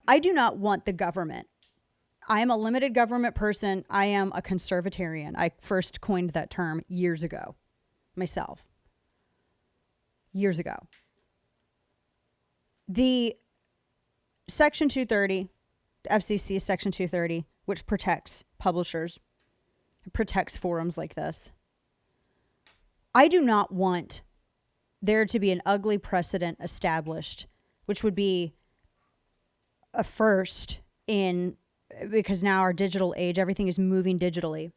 I do not want the government. I am a limited government person. I am a conservatarian. I first coined that term years ago myself. Years ago. The Section 230, FCC Section 230, which protects publishers, protects forums like this. I do not want there to be an ugly precedent established, which would be a first because now our digital age, everything is moving digitally.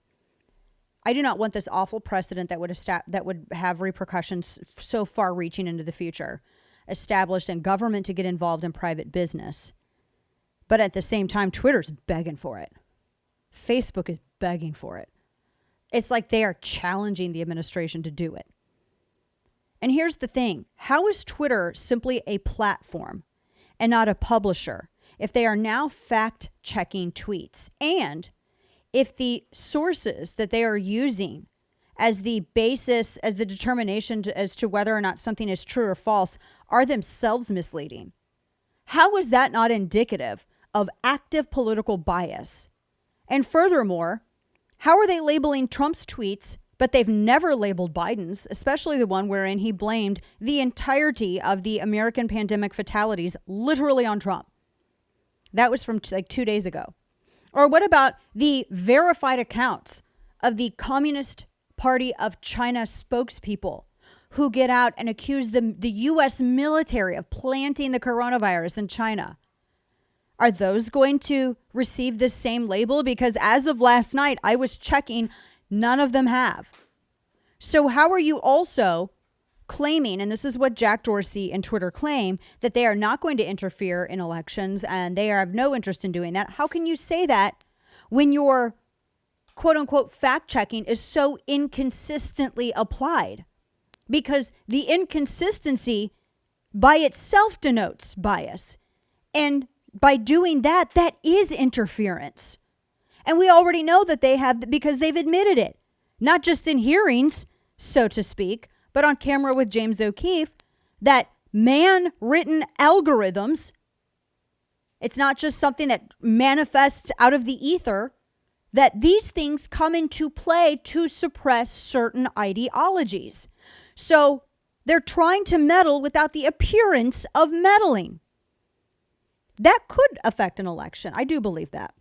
I do not want this awful precedent that would have repercussions so far reaching into the future established and government to get involved in private business. But at the same time, Twitter's begging for it. Facebook is begging for it. It's like they are challenging the administration to do it. And here's the thing. How is Twitter simply a platform and not a publisher if they are now fact-checking tweets? And if the sources that they are using as the basis, as the determination as to whether or not something is true or false are themselves misleading? How is that not indicative of active political bias? And furthermore, how are they labeling Trump's tweets, but they've never labeled Biden's, especially the one wherein he blamed the entirety of the American pandemic fatalities literally on Trump? That was from like 2 days ago. Or what about the verified accounts of the Communist Party of China spokespeople who get out and accuse the U.S. military of planting the coronavirus in China? Are those going to receive the same label? Because as of last night, I was checking, none of them have. So how are you also claiming, and this is what Jack Dorsey and Twitter claim, that they are not going to interfere in elections and they have no interest in doing that? How can you say that when your quote unquote fact checking is so inconsistently applied? Because the inconsistency by itself denotes bias. And by doing that, that is interference. And we already know that they have, because they've admitted it, not just in hearings, so to speak, but on camera with James O'Keefe, that man-written algorithms, it's not just something that manifests out of the ether, that these things come into play to suppress certain ideologies. So they're trying to meddle without the appearance of meddling. That could affect an election. I do believe that.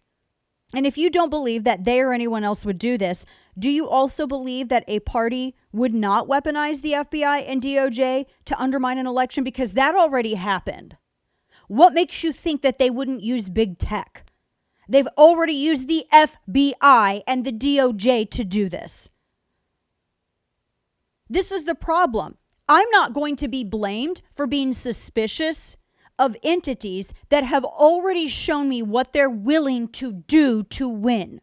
And if you don't believe that they or anyone else would do this, do you also believe that a party would not weaponize the FBI and DOJ to undermine an election? Because that already happened. What makes you think that they wouldn't use big tech? They've already used the FBI and the DOJ to do this. This is the problem. I'm not going to be blamed for being suspicious of entities that have already shown me what they're willing to do to win.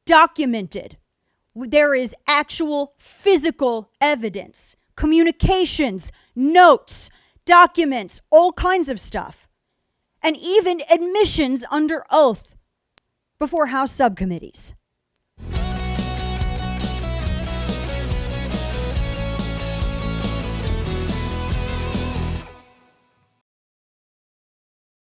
Documented. There is actual physical evidence, communications, notes, documents, all kinds of stuff, and even admissions under oath before House subcommittees.